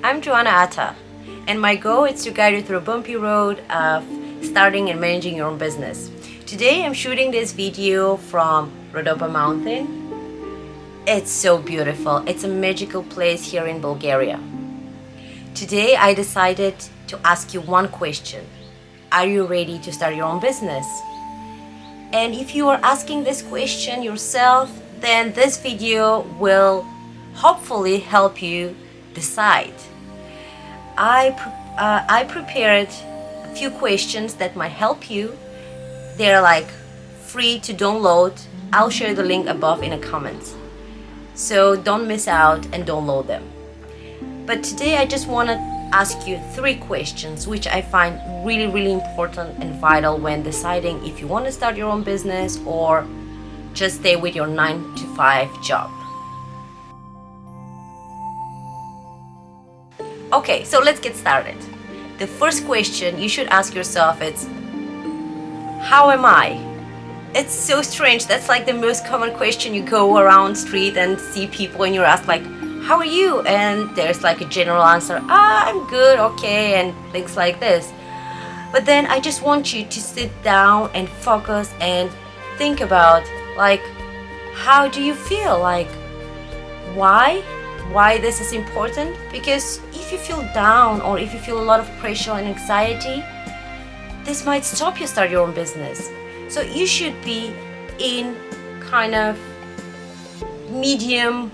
I'm Joanna Atta, and my goal is to guide you through a bumpy road of starting and managing your own business. Today I'm shooting this video from Rhodope Mountain. It's so beautiful. It's a magical place here in Bulgaria. Today I decided to ask you one question. Are you ready to start your own business? And if you are asking this question yourself, then this video will hopefully help you decide. I prepared a few questions that might help you. They're like free to download. I'll share the link above in the comments. So don't miss out and download them. But today I just want to ask you 3 questions which I find really important and vital when deciding if you want to start your own business or just stay with your 9-to-5 job. Okay, so let's get started. The first question you should ask yourself is, how am I? It's so strange. That's like the most common question. You go around street and see people and you're asked like, how are you? And there's like a general answer, I'm good, okay, and things like this. But then I just want you to sit down and focus and think about like, how do you feel? Like, why this is important? Because if you feel down or if you feel a lot of pressure and anxiety, this might stop you start your own business. So you should be in kind of medium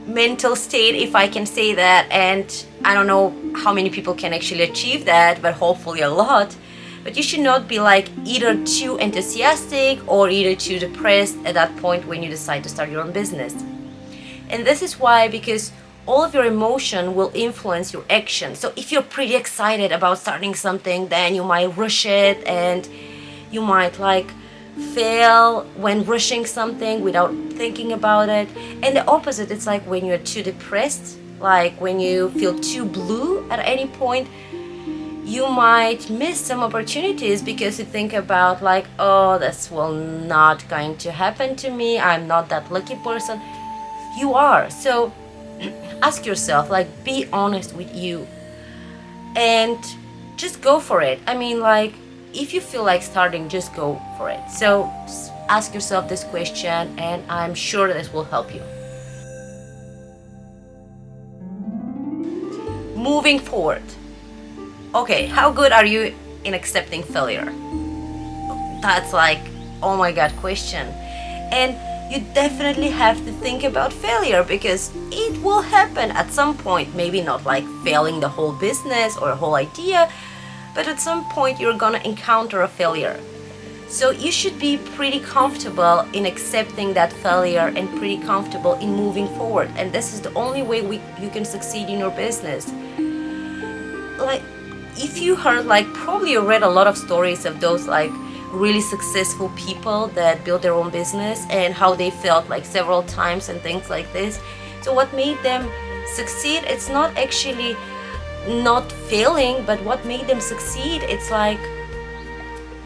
mental state, if I can say that, and I don't know how many people can actually achieve that, but hopefully a lot. But you should not be like either too enthusiastic or either too depressed at that point when you decide to start your own business. And this is why, because all of your emotion will influence your action. So if you're pretty excited about starting something, then you might rush it and you might like fail when rushing something without thinking about it. And the opposite, it's like when you're too depressed, like when you feel too blue at any point, you might miss some opportunities because you think about like, oh, this will not going to happen to me, I'm not that lucky person. You are. So ask yourself, like, be honest with you and just go for it. I mean, like, if you feel like starting, just go for it. So ask yourself this question and I'm sure this will help you. Moving forward. Okay, how good are you in accepting failure? That's like, oh my God, question. And you definitely have to think about failure because it will happen at some point. Maybe not like failing the whole business or a whole idea, but at some point you're gonna encounter a failure. So you should be pretty comfortable in accepting that failure and pretty comfortable in moving forward. And this is the only way you can succeed in your business. Like, if you heard, like, probably you read a lot of stories of those like really successful people that built their own business and how they failed like several times and things like this. So what made them succeed, it's not actually not failing, but what made them succeed, it's like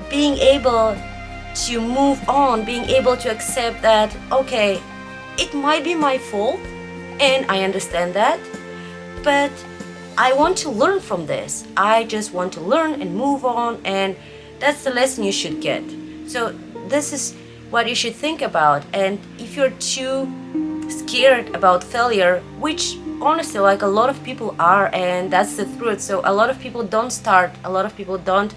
being able to move on, being able to accept that, okay, it might be my fault and I understand that, but I want to learn from this. I just want to learn and move on, and that's the lesson you should get. So this is what you should think about. And if you're too scared about failure, which honestly like a lot of people are, and that's the truth, so a lot of people don't start, a lot of people don't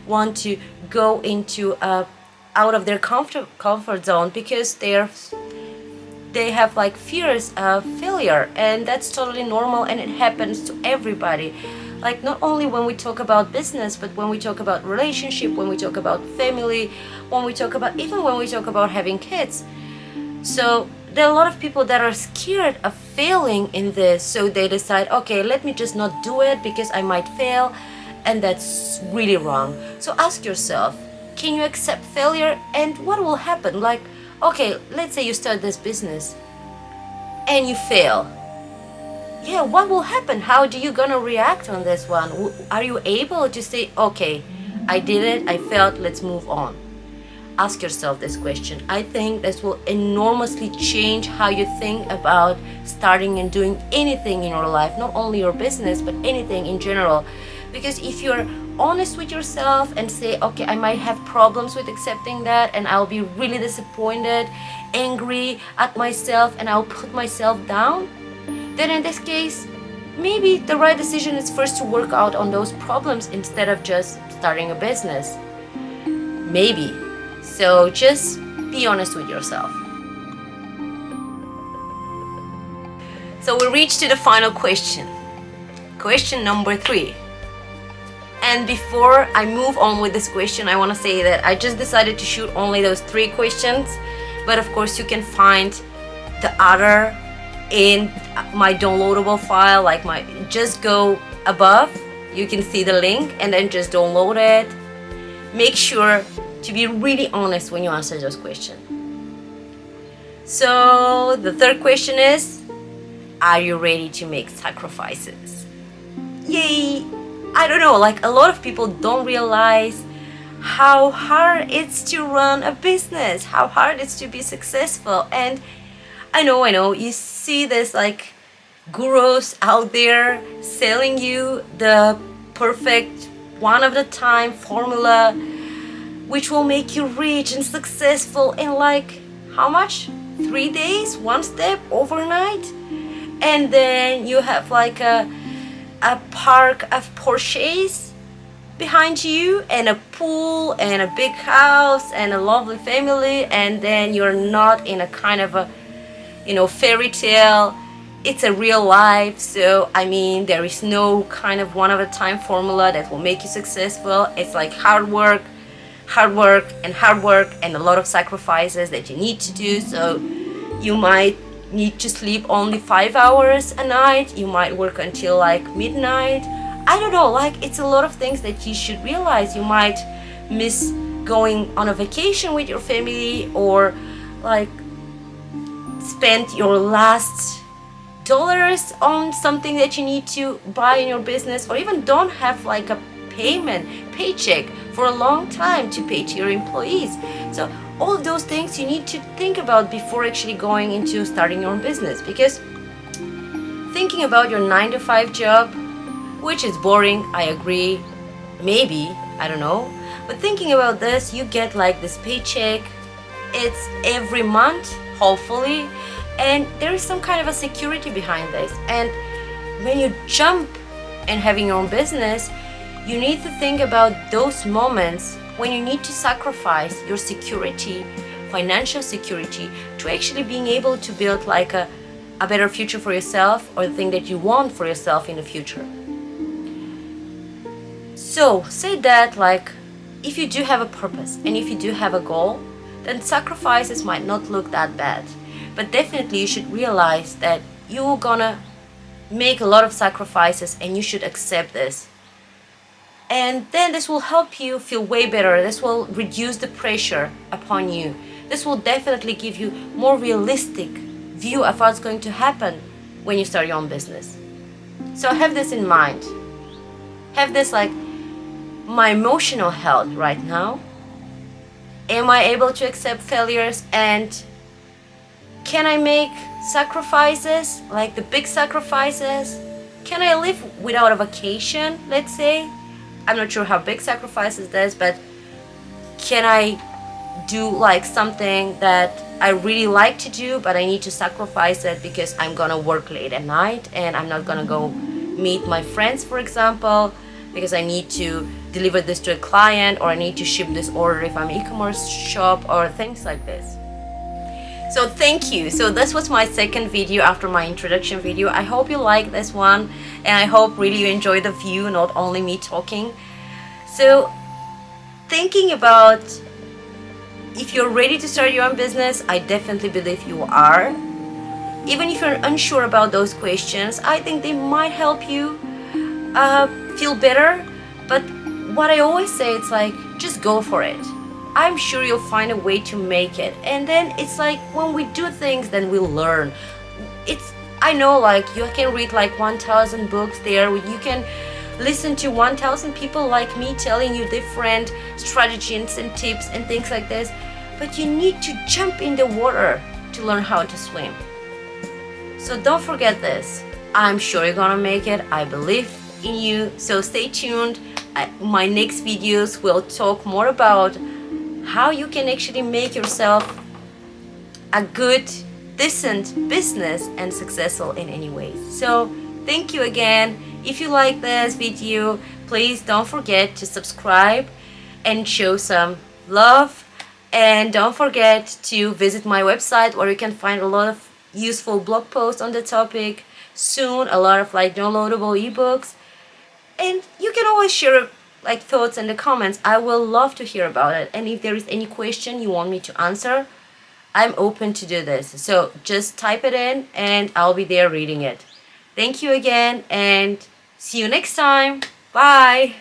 want to go into out of their comfort zone because they have like fears of failure, and that's totally normal and it happens to everybody. Like, not only when we talk about business, but when we talk about relationship, when we talk about family, when we talk about having kids. So there are a lot of people that are scared of failing in this, so they decide, okay, let me just not do it because I might fail, and that's really wrong. So ask yourself, can you accept failure and what will happen? Like, okay, let's say you start this business and you fail. Yeah, what will happen? How do you gonna react on this one? Are you able to say, okay, I did it, I failed, let's move on? ask yourself this question. I think this will enormously change how you think about starting and doing anything in your life, not only your business, but anything in general. Because if you're honest with yourself and say, okay, I might have problems with accepting that, and I'll be really disappointed, angry at myself, and I'll put myself down, then in this case, maybe the right decision is first to work out on those problems instead of just starting a business. Maybe. So just be honest with yourself. So we reached to the final question. Question number 3. And before I move on with this question, I want to say that I just decided to shoot only those 3 questions. But of course you can find the other in my downloadable file, just go above, you can see the link, and then just download it. Make sure to be really honest when you answer those questions. So the 3rd question is, are you ready to make sacrifices? Yay! I don't know, a lot of people don't realize how hard it's to run a business, how hard it's to be successful. And I know, you see this gurus out there selling you the perfect one of the time formula which will make you rich and successful in how much? 3 days, 1 step, overnight. And then you have a park of Porsches behind you, and a pool, and a big house, and a lovely family, and then you're not in a kind of a fairy tale. It's a real life. So there is no kind of one of a time formula that will make you successful. It's hard work, and a lot of sacrifices that you need to do. So you might need to sleep only 5 hours a night, you might work until midnight. I don't know, it's a lot of things that you should realize. You might miss going on a vacation with your family, or spend your last dollars on something that you need to buy in your business, or even don't have a paycheck for a long time to pay to your employees. So all of those things you need to think about before actually going into starting your own business. Because thinking about your 9-to-5 job, which is boring, I agree, maybe, I don't know, but thinking about this, you get this paycheck, it's every month, hopefully, and there is some kind of a security behind this. And when you jump and having your own business, you need to think about those moments when you need to sacrifice your security, financial security, to actually being able to build a better future for yourself, or the thing that you want for yourself in the future. So say that if you do have a purpose and if you do have a goal, then sacrifices might not look that bad. But definitely you should realize that you're gonna make a lot of sacrifices, and you should accept this. And then this will help you feel way better. This will reduce the pressure upon you. This will definitely give you more realistic view of what's going to happen when you start your own business. So have this in mind. Have this my emotional health right now. Am I able to accept failures, and can I make sacrifices, the big sacrifices? Can I live without a vacation, let's say? I'm not sure how big sacrifices this, but can I do something that I really like to do, but I need to sacrifice it because I'm gonna work late at night, and I'm not gonna go meet my friends, for example, because I need to deliver this to a client, or I need to ship this order if I'm an e-commerce shop, or things like this. So thank you. So this was my second video after my introduction video. I hope you like this one, and I hope really you enjoy the view, not only me talking. So thinking about if you're ready to start your own business, I definitely believe you are. Even if you're unsure about those questions, I think they might help you feel better. But what I always say, it's just go for it. I'm sure you'll find a way to make it. And then it's when we do things, then we'll learn. I know you can read 1,000 books there, you can listen to 1,000 people like me telling you different strategies and tips and things like this, but you need to jump in the water to learn how to swim. So don't forget this. I'm sure you're gonna make it. I believe in you. So stay tuned. My next videos will talk more about how you can actually make yourself a good, decent business and successful in any way. So thank you again. If you like this video, please don't forget to subscribe and show some love. And don't forget to visit my website where you can find a lot of useful blog posts on the topic. Soon, a lot of downloadable ebooks. And you can always share thoughts in the comments. I will love to hear about it. And if there is any question you want me to answer, I'm open to do this. So just type it in and I'll be there reading it. Thank you again and see you next time. Bye.